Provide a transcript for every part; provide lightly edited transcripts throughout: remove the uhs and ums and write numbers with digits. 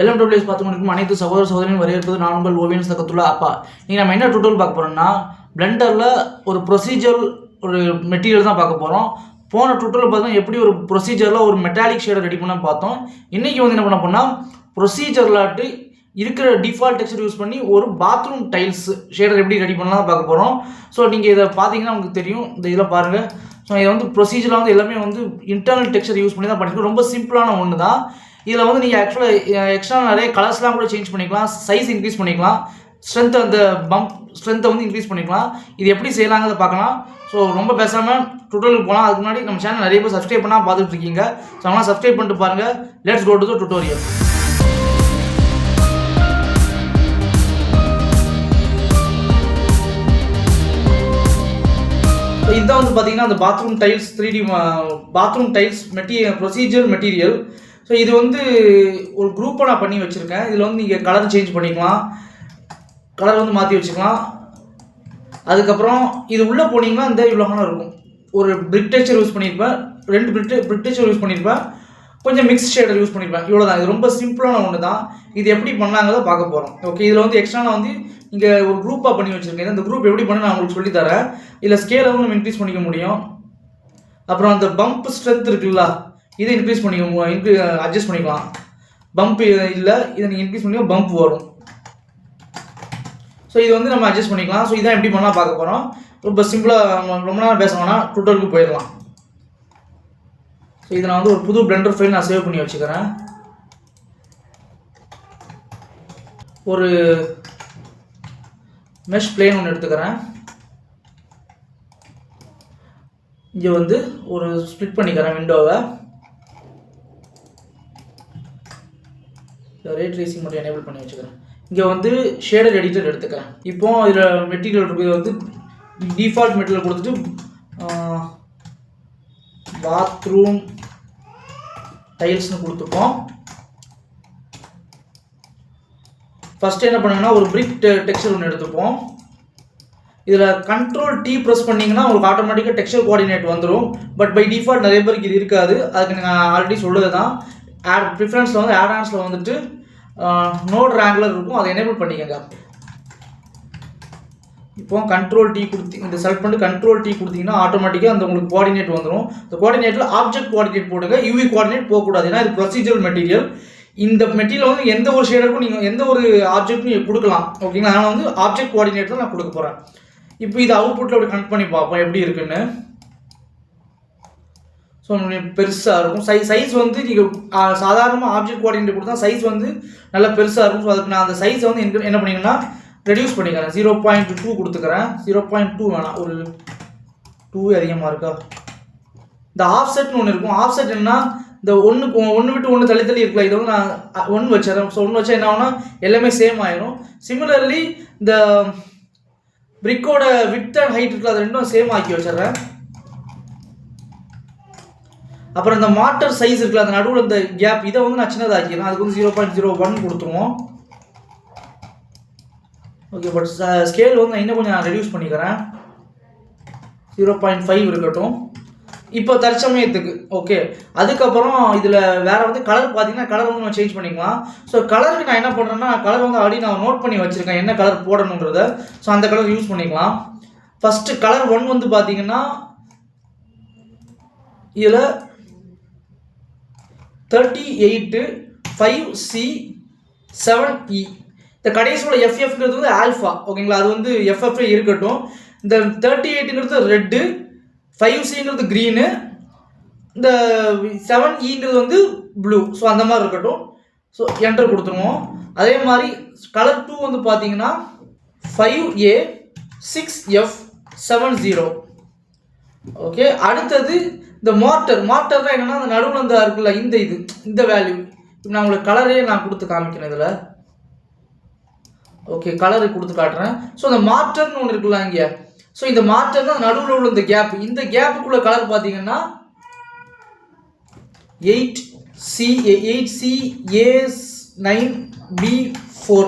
LMWS பார்த்துக்கொண்டிருக்கும் அனைத்து சகோதர சகோதரியும் வரவேற்பது நான் உங்கள் ஓவியன் சகத்துள்ள அப்பா. நீங்கள் நம்ம என்ன டுட்டோரியல் பார்க்க போகிறோம்னா, பிளெண்டரில் ஒரு ப்ரொசீஜர் ஒரு மெட்டீரியல் தான் பார்க்க போகிறோம். போன டுட்டோரியல் பார்த்தோம் எப்படி ஒரு ப்ரொசீஜரில் ஒரு மெட்டாலிக் ஷேடை ரெடி பண்ண பார்த்தோம். இன்றைக்கி என்ன பண்ண போனால் ப்ரொசீஜர்லாட்டு இருக்கிற டிஃபால்ட் டெக்ஸ்சர் யூஸ் பண்ணி ஒரு பாத்ரூம் டைல்ஸ் ஷேடர் எப்படி ரெடி பண்ணலாம் பார்க்க போகிறோம். ஸோ நீங்கள் இதை பார்த்தீங்கன்னா உங்களுக்கு தெரியும். இந்த இதில் பாருங்கள். ஸோ இதை ப்ரொசீஜரில் எல்லாமே இன்டர்னல் டெக்ஸ்சர் யூஸ் பண்ணி தான் பண்ணியிருக்கோம். ரொம்ப சிம்பிளான ஒன்று தான். இதில் நீங்கள் ஆக்சுவலாக எக்ஸ்ட்ரா நிறைய கலர்ஸ்லாம் கூட சேஞ்ச் பண்ணிக்கலாம், சைஸ் இன்க்ரீஸ் பண்ணிக்கலாம், ஸ்ட்ரென்த் அந்த பம்ப் ஸ்ட்ரென்த்தை இன்க்ரீஸ் பண்ணிக்கலாம். இது எப்படி செய்யலாங்கிறத பார்க்கலாம். ஸோ ரொம்ப பேசாமல் டுட்டோரியல் போகலாம். அதுக்கு முன்னாடி நம்ம சேனல் நிறைய பேர் சப்ஸ்கிரைப் பண்ணால் பார்த்துட்டு இருக்கீங்க. ஸோ அதனால் சப்ஸ்கிரைப் பண்ணிட்டு பாருங்கள். Let's go to the tutorial. இதுதான் பார்த்தீங்கன்னா அந்த bathroom tiles 3D bathroom tiles procedure material. So இது ஒரு குரூப்பாக நான் பண்ணி வச்சுருக்கேன். இதில் நீங்கள் கலர் சேஞ்ச் பண்ணிக்கலாம், கலர் மாற்றி வச்சுக்கலாம். அதுக்கப்புறம் இது உள்ளே போனீங்கன்னா இந்த இவ்வளோகான இருக்கும். ஒரு பிரிக் டெக்ஸ்சர் யூஸ் பண்ணியிருப்பேன், 2 பிரிக் டெக்ஸ்சர் யூஸ் பண்ணியிருப்பேன், கொஞ்சம் மிக்ஸ் ஷேடர் யூஸ் பண்ணியிருப்பேன். இவ்வளோ தான். இது ரொம்ப சிம்பிளான ஒன்று தான். இது எப்படி பண்ணாங்கிறத பார்க்க போகிறோம். ஓகே, இதில் எக்ஸ்ட்ரா நான் இங்கே ஒரு குரூப்பாக பண்ணி வச்சுருக்கேன். இந்த குரூப் எப்படி பண்ணி நான் உங்களுக்கு சொல்லித்தரேன். இதில் ஸ்கேலை நம்ம இன்க்ரீஸ் பண்ணிக்க முடியும். அப்புறம் அந்த பம்ப் ஸ்ட்ரென்த் இருக்குல்ல, இதை இன்க்ரீஸ் அட்ஜஸ்ட் பண்ணிக்கலாம். பம்ப் இல்லை, இதை நீங்கள் இன்க்ரீஸ் பண்ணி பம்ப் வரும். ஸோ இது நம்ம அட்ஜஸ்ட் பண்ணிக்கலாம். ஸோ இதான் எப்படி பண்ணால் பார்க்க போகிறோம். ரொம்ப சிம்பிளாக ரொம்ப நேரம் பேசணும்னா டுட்டோரியலுக்கு போயிடலாம். ஸோ இதை நான் ஒரு புது பிளெண்டர் ஃபைல் நான் சேவ் பண்ணி வச்சுக்கிறேன். ஒரு மெஷ் பிளேன் ஒன்று எடுத்துக்கிறேன். இங்கே ஒரு ஸ்ப்ளிட் பண்ணிக்கிறேன் விண்டோவை. ரே ட்ரேசிங் மட்டும் எனேபிள் பண்ணி வச்சுக்கிறேன். இங்கே ஷேடர் எடிட்டர் எடுத்துக்கிறேன். இப்போ இதில் மெட்டீரியல் இருக்குது, டிஃபால்ட் மெட்டீரியல் கொடுத்துட்டு பாத்ரூம் டைல்ஸ்னு கொடுத்துப்போம். ஃபஸ்ட்டு என்ன பண்ணுங்கன்னா ஒரு பிரிக் டெக்ஸ்சர் ஒன்று எடுத்துப்போம். இதில் Ctrl+T ப்ரெஸ் பண்ணிங்கன்னா உங்களுக்கு ஆட்டோமேட்டிக்காக டெக்ஸ்சர் கோஆர்டினேட் வந்துடும். பட் பை டிஃபால்ட் நிறைய பேருக்கு இது இருக்காது. அதுக்கு நான் ஆல்ரெடி சொல்லுறது தான். ப்ரிஃபரன்ஸில் ஆடான்ஸில் நோட் ரேங்குலர் இருக்கும், அதை எனேபிள் பண்ணிக்கங்க. இப்போ Ctrl+T இந்த செலக்ட் பண்ணிட்டு Ctrl+T கொடுத்தீங்கன்னா ஆட்டோமேட்டிக்காக அந்த உங்களுக்கு கோஆர்டினேட் வந்துடும். இந்த கோஆர்டினேட்டில் ஆப்ஜெக்ட் கோஆர்டினேட் போடுங்க, யூவி கோஆர்டினேட் போகக்கூடாது. ஏன்னா இது ப்ரொசீஜரல் மெட்டீரியல். இந்த மெட்டீரியல் எந்த ஒரு ஷேடருக்கும் நீங்கள் எந்த ஒரு ஆப்ஜெக்ட்டும் நீங்கள் கொடுக்கலாம். ஓகேங்களா? நான் ஆப்ஜெக்ட் கோஆர்டினேட் தான் நான் கொடுக்க போகிறேன். இப்போ இது அவுட்புட்டில் அப்படி கனெக்ட் பண்ணி பார்ப்போம் எப்படி இருக்குன்னு. ஸோ பெருசாக இருக்கும். சைஸ் நீங்கள் சாதாரணமாக ஆப்ஜெக்ட் கோஆர்டினேட் கொடுத்தா சைஸ் நல்லா பெருசாக இருக்கும். ஸோ அதுக்கு நான் அந்த சைஸை என்ன பண்ணிங்கன்னா ரெடியூஸ் பண்ணிக்கிறேன். 0.2 கொடுத்துக்கிறேன். 0.2 வேணாம், ஒரு 2 அதிகமாக இருக்கா. இந்த ஆஃப்செட்னு ஒன்று இருக்கும். ஆஃப்செட் என்ன, இந்த ஒன்று விட்டு ஒன்று தள்ளி இருக்குல்ல, இதை நான் 1 வச்சிடறேன். ஸோ 1 வச்சா என்ன ஆகுனா எல்லாமே சேம் ஆயிரும். சிமிலர்லி இந்த பிரிக்கோட விட்த் அண்ட் ஹைட் இருக்குல்ல, அது ரெண்டும் சேம் ஆக்கி வச்சிடறேன். அப்புறம் இந்த மாட்டர் சைஸ் இருக்குல்ல, அந்த நடுவில் இந்த கேப், இதை நான் சின்னதாக்கிறேன். அதுக்கு 0.01 கொடுத்துருவோம். ஓகே, பட் ஸ்கேல் நான் இன்னும் கொஞ்சம் ரெடியூஸ் பண்ணிக்கிறேன். 0.5 இருக்கட்டும் இப்போ தற்சமயத்துக்கு. ஓகே, அதுக்கப்புறம் இதில் வேறு கலர் பார்த்தீங்கன்னா கலர் நம்ம சேஞ்ச் பண்ணிக்கலாம். ஸோ கலருக்கு நான் என்ன பண்ணுறேன்னா, கலர் ஆல்ரெடி நான் நோட் பண்ணி வச்சுருக்கேன் என்ன கலர் போடணுன்றதை. ஸோ அந்த கலர் யூஸ் பண்ணிக்கலாம். ஃபஸ்ட்டு கலர் 1 பார்த்தீங்கன்னா இதில் 38(5C)(7E). இந்த கடைசியோட FFங்கிறது ஆல்ஃபா. ஓகேங்களா? அது FF இருக்கட்டும். இந்த 38ங்கிறது ரெட்டு, 5Cங்கிறது க்ரீனு, இந்த 7Eங்கிறது ப்ளூ. ஸோ அந்த மாதிரி இருக்கட்டும். ஸோ என்டர் கொடுத்துருவோம். அதே மாதிரி கலர் 2 பார்த்தீங்கன்னா 5A6F70. ஓகே, அடுத்தது இந்த மார்ட்டர் தான் என்னென்னா அந்த நடுவில் இருக்குல்ல, இந்த வேல்யூ. இப்போ நான் உங்களுக்கு கலரே நான் கொடுத்து காமிக்கிறேன் இதில். ஓகே, கலரு கொடுத்து காட்டுறேன். ஸோ இந்த மார்ட்டர்னு ஒன்று இருக்குல்ல இங்கே. ஸோ இந்த மார்ட்டர் தான் நடுவில் உள்ள இந்த கேப். இந்த கேப்புக்குள்ள கலர் பார்த்தீங்கன்னா 8CA9B4.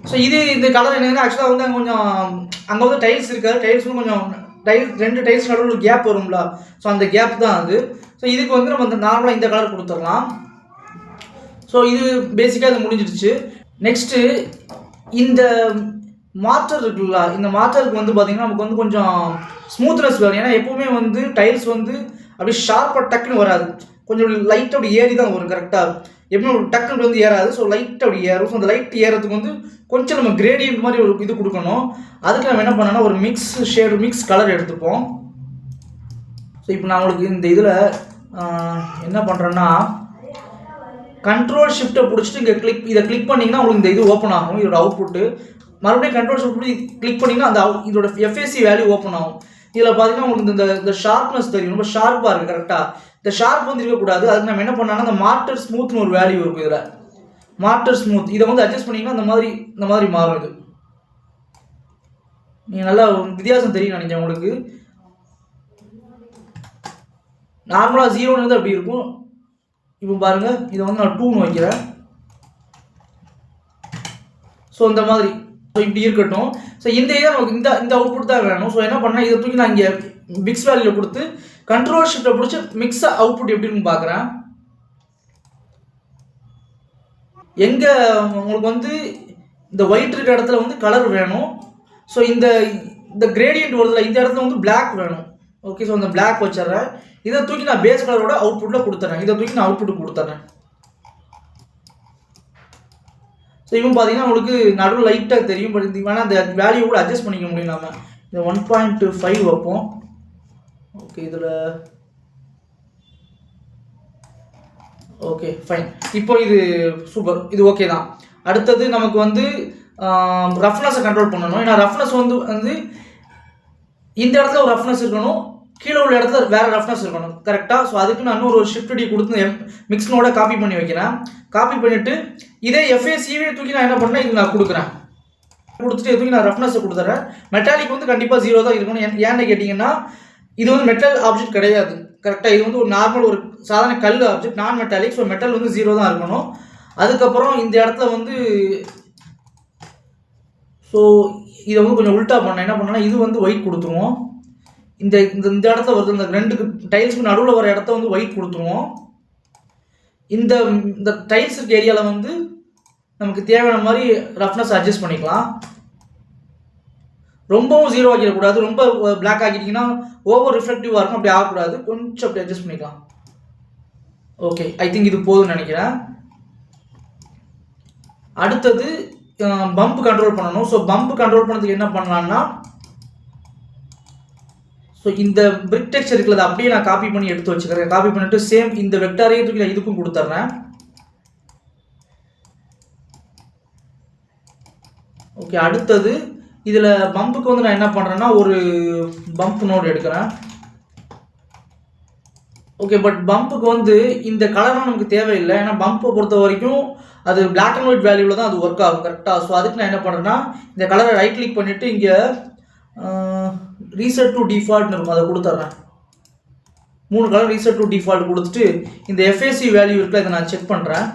ஸோ இந்த கலர் என்னன்னா ஆக்சுவலாக அங்கே டைல்ஸ் இருக்காது. டைல்ஸ் கொஞ்சம் 2 டைல்ஸ் நடுவில் கேப் வரும்ல. ஸோ அந்த கேப் தான் அது. ஸோ இதுக்கு நம்ம நார்மலாக இந்த கலர் கொடுத்துடலாம். ஸோ ஸோ இது பேசிக்காக இது முடிஞ்சிடுச்சு. நெக்ஸ்ட்டு இந்த மார்ட்டர் இருக்குல்ல, இந்த மார்ட்டருக்கு வந்து பார்த்திங்கன்னா நமக்கு வந்து கொஞ்சம் ஸ்மூத்னஸ் வேணும். ஏன்னா எப்போவுமே வந்து டைல்ஸ் வந்து அப்படியே ஷார்ப்பாக டக்குன்னு வராது, கொஞ்சம் லைட்டாக அப்படி ஏறி தான் வரும். கரெக்டாக எப்பவுமே டக்குன்னு வந்து ஏறாது. ஸோ லைட்டாக அப்படி ஏறும். ஸோ அந்த லைட் ஏறதுக்கு வந்து கொஞ்சம் நம்ம கிரேடியன்ட் மாதிரி ஒரு இது கொடுக்கணும். அதுக்கு நம்ம என்ன பண்ணோன்னா ஒரு மிக்ஸ் கலர் எடுத்துப்போம். ஸோ இப்போ நான் உங்களுக்கு இந்த இதில் என்ன பண்ணுறேன்னா கண்ட்ரோல் ஷிஃப்ட்டை பிடிச்சிட்டு இங்கே இதை கிளிக் பண்ணிங்கன்னா உங்களுக்கு இந்த இது ஓப்பன் ஆகும். இதோட அவுட்புட்டு மறுபடியும் கண்ட்ரோல் ஷிஃப்ட் கிளிக் பண்ணிங்கன்னா அந்த இதோட FAC வேல்யூ ஓப்பன் ஆகும். இதில் பார்த்தீங்கன்னா உங்களுக்கு இந்த ஷார்ப்னஸ் தெரியும், ரொம்ப ஷார்ப்பாக இருக்குது. கரெக்டாக இந்த ஷார்ப் வந்து இருக்கக்கூடாது. அதுக்கு நம்ம என்ன பண்ணாங்கன்னா இந்த மார்ட்டர் ஸ்மூத்னு ஒரு வேல்யூ இருக்கும். இதில் மார்ட்டர் ஸ்மூத் இதை வந்து அட்ஜஸ்ட் பண்ணிங்கன்னா இந்த மாதிரி மாறும். இது நீங்கள் நல்லா வித்தியாசம் தெரியும் நினைக்கிறேன் உங்களுக்கு. நார்மலாக 0ன்னு அப்படி இருக்கும். இப்போ பாருங்கள், இதை வந்து நான் 2ன்னு வைக்கிறேன். ஸோ இந்த மாதிரி ஸோ இப்படி இருக்கட்டும். ஸோ இந்த இதை நமக்கு இந்த அவுட்புட் தான் வேணும். ஸோ என்ன பண்ணேன், இதை தூக்கி நான் இங்கே மிக்ஸ் வேல்யூவில் கொடுத்து கண்ட்ரோல் ஷிஃப்ட்டை பிடிச்சி மிக்ஸ் அவுட்புட் எப்படின்னு பார்க்குறேன். எங்கே உங்களுக்கு வந்து இந்த ஒயிட் இருக்க இடத்துல வந்து கலர் வேணும். ஸோ இந்த கிரேடியன்ட் வருதுல, இந்த இடத்துல வந்து பிளாக் வேணும். ஓகே, ஸோ அந்த பிளாக் வச்சிட்றேன். இதை தூக்கி நான் பேஸ் கலரோட அவுட்புட்டில் கொடுத்துறேன். இதை தூக்கி நான் அவுட்புட்டு கொடுத்துறேன். ஸோ இவன் பார்த்தீங்கன்னா உங்களுக்கு நடுவில் லைட்டாக தெரியும். பட் இது வேணால் அந்த வேல்யூ கூட அட்ஜஸ்ட் பண்ணிக்க முடியும். நம்ம இதை 1.5 வைப்போம். ஓகே, இதில் ஓகே ஃபைன். இப்போ இது சூப்பர், இது ஓகே தான். அடுத்தது நமக்கு வந்து ரஃப்னஸை கண்ட்ரோல் பண்ணணும். ஏன்னா ரஃப்னஸ் வந்து இந்த இடத்துல ஒரு ரஃப்னஸ் இருக்கணும், கீழே உள்ள இடத்துல வேறு ரஃப்னஸ் இருக்கணும். கரெக்டாக. ஸோ அதுக்கு நான் இன்னொரு ஷிஃப்ட் டி கொடுத்து மிக்ஸ்னோட காப்பி பண்ணி வைக்கிறேன். காப்பி பண்ணிவிட்டு இதே FACவே தூக்கி நான் என்ன பண்ணேன், இது நான் கொடுத்துட்டு தூக்கி நான் ரஃப்னஸை கொடுத்துறேன். மெட்டாலிக் வந்து கண்டிப்பாக 0 தான் இருக்கணும். ஏன்னு கேட்டிங்கன்னா இது வந்து மெட்டல் ஆப்ஜெக்ட் கிடையாது. கரெக்டாக இது வந்து ஒரு நார்மல் ஒரு சாதாரண கல் ஆப்ஜெக்ட், நான் மெட்டாலிக். ஸோ மெட்டல் வந்து 0 தான் இருக்கணும். அதுக்கப்புறம் இந்த இடத்துல வந்து ஸோ இதை வந்து கொஞ்சம் உல்ட்டா பண்ணேன். என்ன பண்ணேன்னா இது வந்து ஒயிட் கொடுத்துருவோம். இந்த இடத்துல வருது, இந்த 2 டைல்ஸுக்கு நடுவில் வர இடத்த வந்து ஒயிட் கொடுத்துருவோம். இந்த டைல்ஸ் இருக்க ஏரியாவில் வந்து நமக்கு தேவையான மாதிரி ரஃப்னஸ் அட்ஜஸ்ட் பண்ணிக்கலாம். ரொம்பவும் 0 ஆக்கிடக்கூடாது, ரொம்ப பிளாக் ஆக்கிட்டிங்கன்னா ஓவர் ரிஃப்ளெக்டிவாக இருக்கும். அப்படி ஆகக்கூடாது, கொஞ்சம் அப்படி அட்ஜஸ்ட் பண்ணிக்கலாம். ஓகே, ஐ திங்க் இது போதும்னு நினைக்கிறேன். அடுத்தது பம்ப் கண்ட்ரோல் பண்ணணும். ஸோ பம்ப் கண்ட்ரோல் பண்ணதுக்கு என்ன பண்ணலான்னா ஸோ இந்த பிரிக் டெக்ஸ்சர் இருக்கிறத அப்படியே நான் காப்பி பண்ணி எடுத்து வச்சுக்கிறேன். காப்பி பண்ணிட்டு சேம் இந்த வெக்டாரையே தூக்கி நான் இதுக்கும் கொடுத்துட்றேன். ஓகே, அடுத்தது இதில் பம்புக்கு வந்து நான் என்ன பண்ணுறேன்னா ஒரு பம்ப் நோடு எடுக்கிறேன். ஓகே, பட் பம்புக்கு வந்து இந்த கலர்லாம் நமக்கு தேவையில்லை. ஏன்னா பம்பை பொறுத்த வரைக்கும் அது பிளாக் அண்ட் ஒயிட் வேல்யூவில் தான் அது ஒர்க் ஆகும். கரெக்டாக. ஸோ அதுக்கு நான் என்ன பண்ணுறேன்னா இந்த கலரை ரைட் கிளிக் பண்ணிவிட்டு இங்கே ரீசெட் டு டிஃபால்ட்னு இருக்கும், அதை கொடுத்துட்றேன். 3 கலர் ரீசெட் டு டிஃபால்ட் கொடுத்துட்டு இந்த FAC வேல்யூ இருக்குல்ல, இதை நான் செக் பண்ணுறேன்.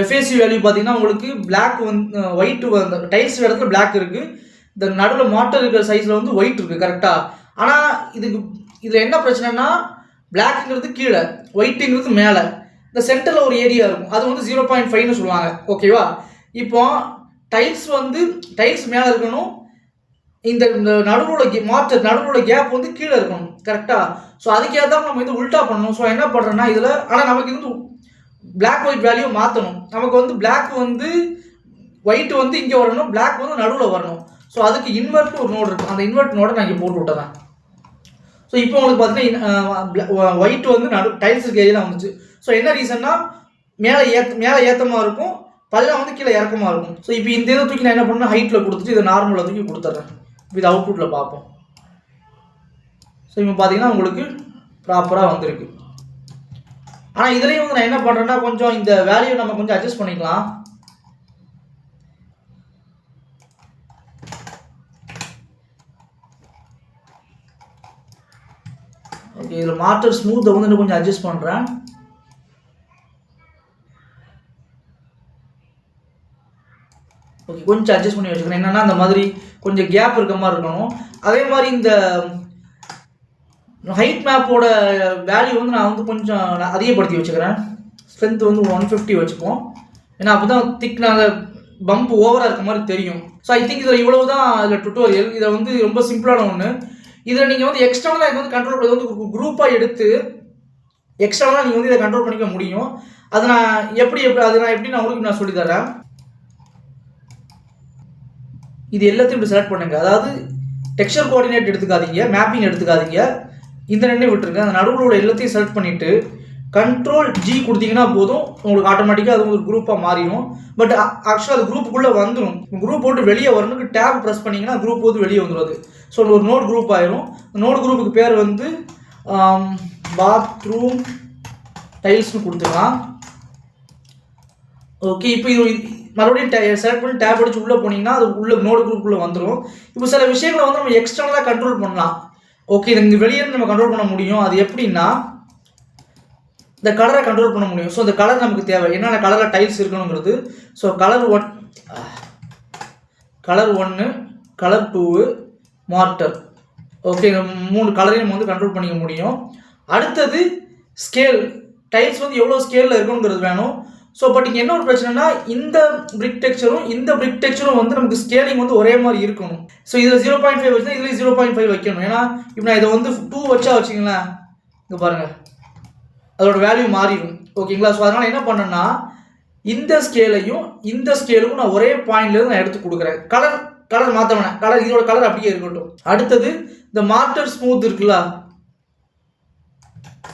FAC வேல்யூ பார்த்தீங்கன்னா உங்களுக்கு பிளாக் வந்து ஒயிட் வந்து டைல்ஸ் இடத்துல பிளாக் இருக்குது. இந்த நடுவில் மாட்டர் இருக்கிற சைஸில் வந்து ஒயிட் இருக்குது. கரெக்டாக. ஆனால் இதில் என்ன பிரச்சனைனா பிளாக்குங்கிறது கீழே, ஒயிட்டுங்கிறது மேலே, இந்த சென்டரில் ஒரு ஏரியா இருக்கும், அது வந்து 0.5ன்னு சொல்லுவாங்க. ஓகேவா. இப்போ டைல்ஸ் மேலே இருக்கணும், இந்த நடுவோட கேப் வந்து கீழே இருக்கணும். கரெக்டாக. ஸோ அதுக்கேற்ற நம்ம இது உல்ட்டா பண்ணணும். ஸோ என்ன பண்ணுறேன்னா இதில் ஆனால் நமக்கு இது பிளாக் ஒயிட் வேல்யூ மாற்றணும். நமக்கு வந்து பிளாக் வந்து ஒயிட் வந்து இங்கே வரணும், பிளாக் வந்து நடுவில் வரணும். ஸோ அதுக்கு இன்வெர்ட் ஒரு நோடு இருக்கும், அந்த இன்வெர்ட் நோடை நான் இங்கே போட்டு விட்டுறேன். ஸோ இப்போ உங்களுக்கு பார்த்தீங்கன்னா ஒயிட் வந்து டைல்ஸ் ஏரியா வந்துச்சு. ஸோ என்ன ரீசன்னா மேலே ஏற்றமாக இருக்கும், பள்ளம் வந்து கீழே இறக்கமாக இருக்கும். ஸோ இப்போ இந்த இதை தூக்கி நான் என்ன பண்ணேன், ஹைட்டில் கொடுத்துட்டு இதை நார்மலில் தூக்கி கொடுத்துட்றேன். இது அவுட்புட்டில் பார்ப்போம். ஸோ இப்போ பார்த்தீங்கன்னா உங்களுக்கு ப்ராப்பராக வந்திருக்கு. ஆனால் இதுலேயும் வந்து நான் என்ன பண்ணுறேன்னா கொஞ்சம் இந்த வேல்யூ நம்ம கொஞ்சம் அட்ஜஸ்ட் பண்ணிக்கலாம். ஓகே, இதில் மார்ட்டர் ஸ்மூத்தை வந்து கொஞ்சம் அட்ஜஸ்ட் பண்ணுறேன். ஓகே, கொஞ்சம் அட்ஜஸ்ட் பண்ணி வச்சுக்கிறேன். என்னென்னா அந்த மாதிரி கொஞ்சம் கேப் இருக்க மாதிரி இருக்கணும். அதே மாதிரி இந்த ஹைட் மேப்போட வேல்யூ வந்து நான் வந்து கொஞ்சம் அதிகப்படுத்தி வச்சுக்கிறேன். ஸ்ட்ரென்த் வந்து 150 வச்சுப்போம். ஏன்னா அப்போ தான் திக்னாக பம்ப் ஓவராக இருக்க மாதிரி தெரியும். ஸோ ஐ திங்க் இதில் இவ்வளவு தான் இதில் டுட்டோரியல். இதை வந்து ரொம்ப சிம்பிளான ஒன்று. இதில் நீங்கள் வந்து எக்ஸ்டர்னலாக இதை வந்து கண்ட்ரோல் பண்ணி வந்து குரூப்பாக எடுத்து எக்ஸ்டர்னலாக நீங்கள் வந்து இதை கண்ட்ரோல் பண்ணிக்க முடியும். அதை நான் எப்படி உங்களுக்கு நான் சொல்லித்தரேன். இது எல்லாத்தையும் இப்படி செலக்ட் பண்ணுங்க. அதாவது டெக்ஸ்சர் கோஆர்டினேட் எடுத்துக்காதீங்க, மேப்பிங் எடுத்துக்காதீங்க, இந்த ரெண்டையும் விட்டுருங்க. அந்த நடுவில் உள்ள எல்லாத்தையும் செலக்ட் பண்ணிவிட்டு Ctrl G கொடுத்தீங்கன்னா போதும், உங்களுக்கு ஆட்டோமேட்டிக்காக அது ஒரு குரூப்பாக மாறிடும். பட் ஆக்சுவலாக அது குரூப்புக்குள்ளே வந்துடும். குரூப் போட்டு வெளியே வரணுக்கு டேப் ப்ரெஸ் பண்ணிங்கன்னா குரூப் வந்து வெளியே வந்துடும். அது ஸோ ஒரு நோட் குரூப் ஆயிரும். நோட் குரூப்புக்கு பேர் வந்து பாத்ரூம் டைல்ஸ்னு கொடுத்துக்கலாம். ஓகே, இப்போ இது மறுபடியும் செலக்ட் பண்ணி டேப் அடிச்சு உள்ளே போனீங்கன்னா அது உள்ள நோட் குரூப்புக்குள்ளே வந்துடும். இப்போ சில விஷயங்களை வந்து நம்ம எக்ஸ்டர்னலாக கண்ட்ரோல் பண்ணலாம். ஓகே, இது இங்கே வெளியே நம்ம கண்ட்ரோல் பண்ண முடியும். அது எப்படின்னா இந்த கலரை கண்ட்ரோல் பண்ண முடியும். ஸோ இந்த கலர் நமக்கு தேவை, என்னென்ன கலரில் டைல்ஸ் இருக்கணுங்கிறது. So colour 1, colour 2, mortar. Okay, இந்த 3 கலரையும் நம்ம வந்து கண்ட்ரோல் பண்ணிக்க முடியும். அடுத்தது ஸ்கேல், டைல்ஸ் வந்து எவ்வளோ ஸ்கேலில் இருக்கணுங்கிறது வேணும். ஸோ பட் இங்கே என்ன ஒரு பிரச்சனைனா, இந்த பிரிக் டெக்ஸ்சரும் இந்த பிரிக் டெக்ஸ்சரும் வந்து நமக்கு ஸ்கேலிங் வந்து ஒரே மாதிரி இருக்கணும். ஸோ இதில் 0.5 வச்சுன்னா இதில் 0.5 வைக்கணும். ஏன்னா இப்போ நான் இதை வந்து 2 வச்சிங்களேன், இங்கே பாருங்கள் அதோட வேல்யூ மாறிடும். ஓகேங்களா? ஸோ அதனால் என்ன பண்ணேன்னா இந்த ஸ்கேலையும் இந்த ஸ்கேலுக்கும் நான் ஒரே பாயிண்ட்லேருந்து நான் எடுத்து கொடுக்குறேன். கலர் மாற்ற வேணாம், இதோட கலர் அப்படியே இருக்கட்டும். அடுத்தது இந்த மார்ட்டர் ஸ்மூத் இருக்குல்ல,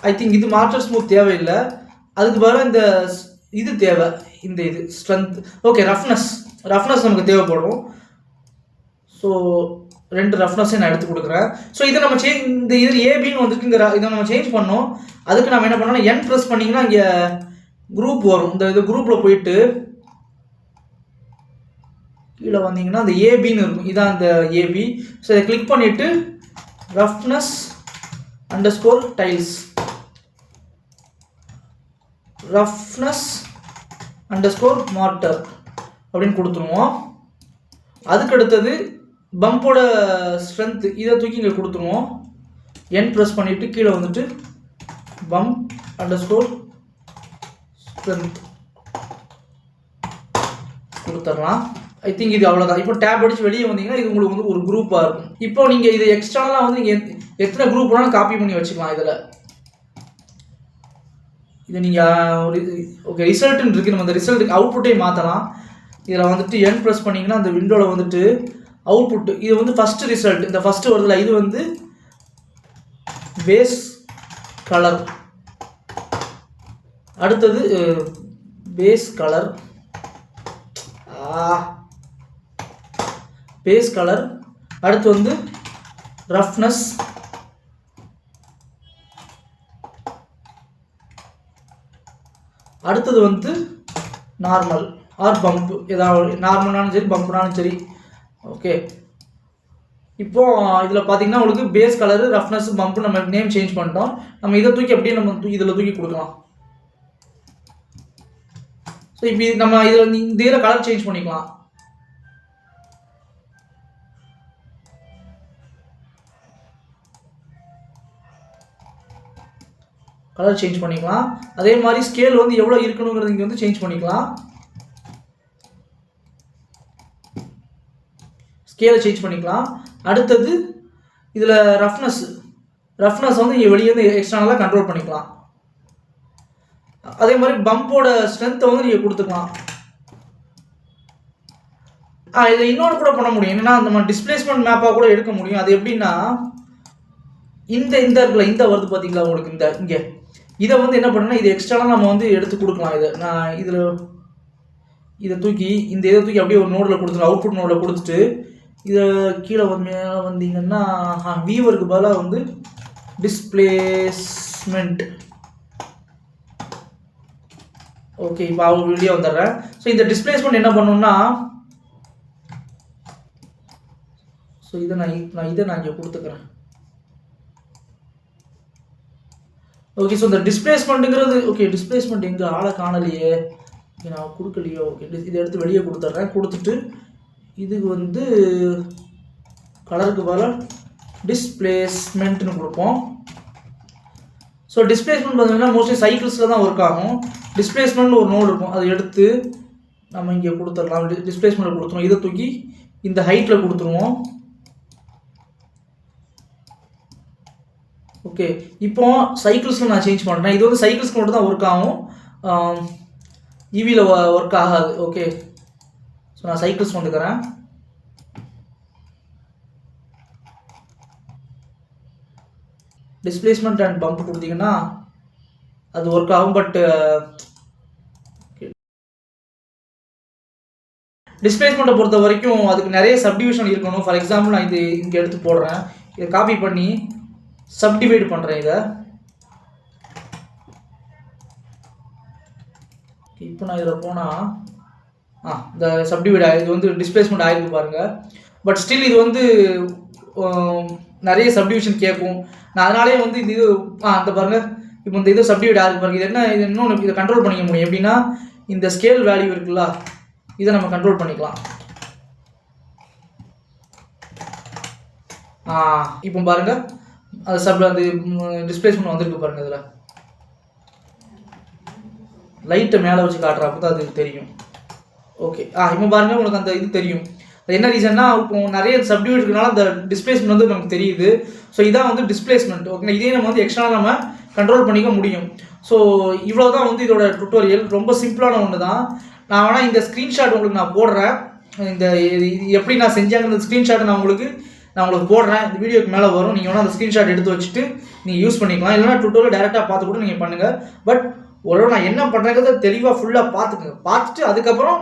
ஐ திங்க் இது மார்ட்டர் ஸ்மூத் தேவையில்லை. அதுக்கு பதிலாக இந்த இது தேவை, இந்த இது ஸ்ட்ரென்த். ஓகே, ரஃப்னஸ் நமக்கு தேவைப்படும். ஸோ 2 ரஃப்னஸையும் நான் எடுத்து கொடுக்குறேன். ஸோ இதை நம்ம இந்த இது ஏபின்னு வந்துருக்குங்கிற இதை நம்ம சேஞ்ச் பண்ணோம். அதுக்கு நம்ம என்ன பண்ணோம்னா N ப்ரெஸ் பண்ணிங்கன்னா இங்கே குரூப் வரும். இந்த குரூப்பில் போயிட்டு கீழே வந்தீங்கன்னா அந்த ஏபின்னு இருக்கும். இதான் அந்த ஏபி. ஸோ இதை கிளிக் பண்ணிவிட்டு ரஃப்னஸ் _டைல்ஸ், ரஃப்னஸ் _மார்ட்டர் அப்படின்னு கொடுத்துருவோம். அதுக்கு அடுத்தது பம்போட ஸ்ட்ரென்த், இதை தூக்கி இங்கே கொடுத்துருவோம். N ப்ரெஸ் பண்ணிவிட்டு கீழே வந்துட்டு பம்ப் _ஸ்ட்ரென்த் கொடுத்துடலாம். ஐ திங்க் இது அவ்வளோதான். இப்போ டேப் அடித்து வெளியே வந்தீங்கன்னா இது உங்களுக்கு வந்து ஒரு குரூப்பாக இருக்கும். இப்போ நீங்கள் இதை எக்ஸ்ட்ராலாம் வந்து நீங்கள் எத்தனை குரூப் வேணாலும் காப்பி பண்ணி வச்சுக்கலாம். இதை நீங்கள் ஒரு ஓகே ரிசல்ட்டுன்னு இருக்குது, நம்ம அந்த ரிசல்ட்டுக்கு அவுட்புட்டையும் மாற்றலாம். இதில் வந்துட்டு N ப்ரெஸ் பண்ணிங்கன்னா அந்த விண்டோவில் வந்துட்டு அவுட்புட், இது வந்து ஃபஸ்ட்டு ரிசல்ட், இந்த ஃபஸ்ட்டு வருதுல, இது வந்து பேஸ் கலர். அடுத்தது பேஸ் கலர், அடுத்து வந்து ரஃப்னஸ், அடுத்தது வந்து நார்மல் ஆர் பம்ப். ஏதாவது நார்மல்னாலும் சரி பம்ப்னாலும் சரி. ஓகே, இப்போ இதில் பார்த்தீங்கன்னா உங்களுக்கு பேஸ் கலரு, ரஃப்னஸ், பம்ப் நம்ம நேம் சேஞ்ச் பண்ணிட்டோம். நம்ம இதை தூக்கி அப்படியே நம்ம இதில் தூக்கி கொடுக்கலாம். ஸோ இப்போ நம்ம இதில் இந்த இதில் கலர் சேஞ்ச் பண்ணிக்கலாம். அதே மாதிரி ஸ்கேல் வந்து எவ்வளோ இருக்கணுங்கிறது இங்கே வந்து சேஞ்ச் பண்ணிக்கலாம். ஸ்கேலை சேஞ்ச் பண்ணிக்கலாம். அடுத்தது இதில் ரஃப்னஸ் வந்து இங்கே வெளியே வந்து எக்ஸ்டர்னலாக கண்ட்ரோல் பண்ணிக்கலாம். அதே மாதிரி பம்போட ஸ்ட்ரென்த்தை வந்து நீங்கள் கொடுத்துக்கலாம். இதை இன்னொன்று கூட பண்ண முடியும். என்னென்னா நம்ம டிஸ்பிளேஸ்மெண்ட் மேப்பாக கூட எடுக்க முடியும். அது எப்படின்னா இந்த இருக்குல்ல, இந்த வருது பார்த்தீங்களா உங்களுக்கு, இங்கே இதை வந்து என்ன பண்ணுன்னா இது எக்ஸ்ட்ராலாம் நம்ம வந்து எடுத்து கொடுக்கலாம். நான் இதை தூக்கி இதை தூக்கி அப்படியே ஒரு நோடில் கொடுத்துக்கலாம், அவுட்புட் நோடில் கொடுத்துட்டு இதை கீழே வந்தீங்கன்னா வியூவருக்கு பதிலாக வந்து டிஸ்பிளேஸ்மெண்ட். ஓகே, இப்போ அவங்க வெளியே வந்துடுறேன். ஸோ இந்த டிஸ்பிளேஸ்மெண்ட் என்ன பண்ணணும்னா, ஸோ நான் இங்கே கொடுத்துக்கிறேன். ஓகே, ஸோ இந்த டிஸ்பிளேஸ்மெண்ட்டுங்கிறது, ஓகே டிஸ்பிளேஸ்மெண்ட் எங்கே ஆளை காணலையே, நான் கொடுக்கலையோ. ஓகே, இதை எடுத்து வெளியே கொடுத்துட்றேன். கொடுத்துட்டு இதுக்கு வந்து கலருக்கு பதிலாக டிஸ்பிளேஸ்மெண்ட்னு கொடுப்போம். ஸோ டிஸ்பிளேஸ்மெண்ட் பார்த்தீங்கன்னா மோஸ்ட்லி சைக்கிள்ஸில் தான் ஒர்க் ஆகும். டிஸ்பிளேஸ்மெண்ட் ஒரு நோடு இருக்கும், அதை எடுத்து நம்ம இங்கே கொடுத்துடலாம். டிஸ்பிளேஸ்மெண்ட்டில் கொடுத்துருவோம். இதை தூக்கி இந்த ஹைட்டில் கொடுத்துருவோம். ஓகே, இப்போ சைக்கிள்ஸில் நான் சேஞ்ச் பண்ணுறேன். இது வந்து சைக்கிள்ஸ்க்கு மட்டும் தான் ஒர்க் ஆகும், ஈவியில் ஒர்க் ஆகாது. ஓகே, ஸோ நான் சைக்கிள்ஸ் வந்துக்கிறேன். டிஸ்பிளேஸ்மெண்ட் அண்ட் பம்ப் கொடுத்தீங்கன்னா அது ஒர்க் ஆகும். பட் டிஸ்பிளேஸ்மெண்ட்டை பொறுத்த வரைக்கும் அதுக்கு நிறைய சப்டிவிஷன் இருக்கணும். ஃபார் எக்ஸாம்பிள் நான் இது இங்கே எடுத்து போடுறேன், இதை காப்பி பண்ணி சப்டிவைட் பண்ணுறேன். இதை இப்போ நான் இதில் போனால் இந்த சப்டிவைட் இது வந்து டிஸ்பிளேஸ்மெண்ட் ஆகிருக்கு பாருங்கள். பட் ஸ்டில் இது வந்து நிறைய சப்டிவிஷன் கேட்கும். நான் அதனாலே வந்து இது அந்த பாருங்கள், இப்போ இந்த இது சப்டிவைட் ஆகிருக்கு பாருங்கள். இது என்ன, இது இன்னொன்று இதை கண்ட்ரோல் பண்ணிக்க முடியும் எப்படின்னா, இந்த ஸ்கேல் வேல்யூ இருக்குல்ல, இதை நம்ம கண்ட்ரோல் பண்ணிக்கலாம். இப்போ பாருங்கள், அது அது டிஸ்பிளேஸ்மெண்ட் வந்துருக்கு பாருங்கள். இதில் லைட்டை மேலே வச்சு காட்டுறப்போ தான் அது தெரியும். ஓகே, இப்போ பாருங்கள், உங்களுக்கு அந்த இது தெரியும். அது என்ன ரீசன்னா, இப்போ நிறைய சப்டிவிட் இருக்கனால அந்த டிஸ்பிளேஸ்மெண்ட் வந்து நமக்கு தெரியுது. ஸோ இதான் வந்து டிஸ்பிளேஸ்மெண்ட். ஓகே, இதே நம்ம வந்து எக்ஸ்ட்ரா நம்ம கண்ட்ரோல் பண்ணிக்க முடியும். ஸோ இவ்வளோ தான் வந்து இதோட டுட்டோரியல். ரொம்ப சிம்பிளான ஒன்று தான். நான் வேணால் இந்த ஸ்க்ரீன்ஷாட் உங்களுக்கு நான் போடுறேன். இந்த எப்படி நான் செஞ்சாங்க ஸ்க்ரீன்ஷாட்டை நான் உங்களுக்கு போடுறேன். இந்த வீடியோக்கு மேலே வரும். நீங்கள் வேணால் அந்த ஸ்க்ரீன்ஷாட் எடுத்து வச்சுட்டு நீங்கள் யூஸ் பண்ணிக்கலாம். இல்லைனா டுட்டோரியல் டேரெக்டாக பார்த்து கூட நீங்கள் பண்ணுங்கள். பட் ஒரு நான் என்ன பண்ணுறேங்கிறத தெளிவாக ஃபுல்லாக பார்த்துட்டு அதுக்கப்புறம்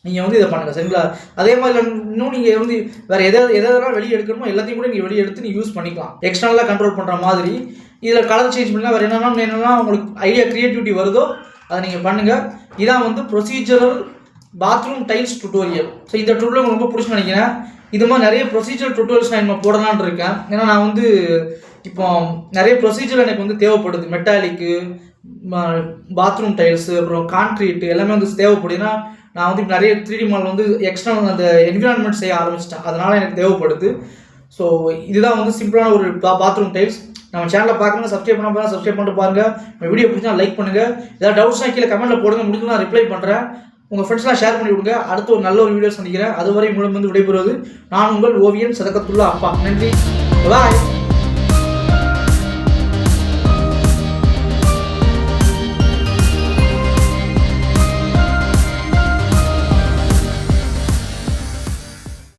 நீங்கள் வந்து இதை பண்ணுங்கள், சரிங்களா? அதே மாதிரி இன்னும் நீங்கள் வந்து வேறு எதெல்லாம் வெளியே எடுக்கணுமோ எல்லாத்தையும் கூட நீங்கள் வெளியே எடுத்து நீங்கள் யூஸ் பண்ணிக்கலாம். எக்ஸ்டர்னலாக கண்ட்ரோல் பண்ணுற மாதிரி இதில் கலர் சேஞ்ச் பண்ணலாம். வேறு என்னென்னா உங்களுக்கு ஐடியா க்ரியேட்டிவிட்டி வருதோ அதை நீங்கள் பண்ணுங்கள். இதான் வந்து procedural bathroom tiles tutorial. So இந்த டுட்டோரியல் உங்களுக்கு ரொம்ப பிடிச்சி நினைக்கிறேன். இது மாதிரி நிறைய ப்ரொசீஜர் டுட்டோரியல்ஸ் நான் இன்னும் போடலான்னு இருக்கேன். ஏன்னா நான் வந்து இப்போ நிறைய ப்ரொசீஜர் எனக்கு வந்து தேவைப்படுது. மெட்டாலிக்கு, பாத்ரூம் டைல்ஸு, அப்புறம் கான்க்ரீட் எல்லாமே வந்து தேவைப்படுதுன்னா நான் வந்து இப்போ நிறைய 3D மாடல் வந்து எக்ஸ்டர்னல் அந்த என்விரான்மெண்ட் செய்ய ஆரம்பிச்சிட்டேன். அதனால் எனக்கு தேவைப்படுது. ஸோ இதுதான் வந்து சிம்பிளான ஒரு பாத்ரூம் டைல்ஸ். நம்ம சேனலை பார்க்கணும், சப்ஸ்கிரைப் பண்ணால் சப்ஸ்கிரைப் பண்ணிட்டு பாருங்கள். வீடியோ பிடிச்சா லைக் பண்ணுங்கள். ஏதாவது டவுட்ஸ்னால் கீழே கமெண்ட்டில் போடுங்க, முடிஞ்சு நான் ரிப்ளை பண்ணுறேன். உங்கள் ஃப்ரெண்ட்ஸ்லாம் ஷேர் பண்ணி விடுங்க. அடுத்து ஒரு நல்ல ஒரு வீடியோ சந்திக்கிறேன். அதுவரை உங்களிடம் வந்து விடைபெறுவது நான் உங்கள் ஓவியன் சதகத்துல்லா அப்பா. நன்றி, பாய்.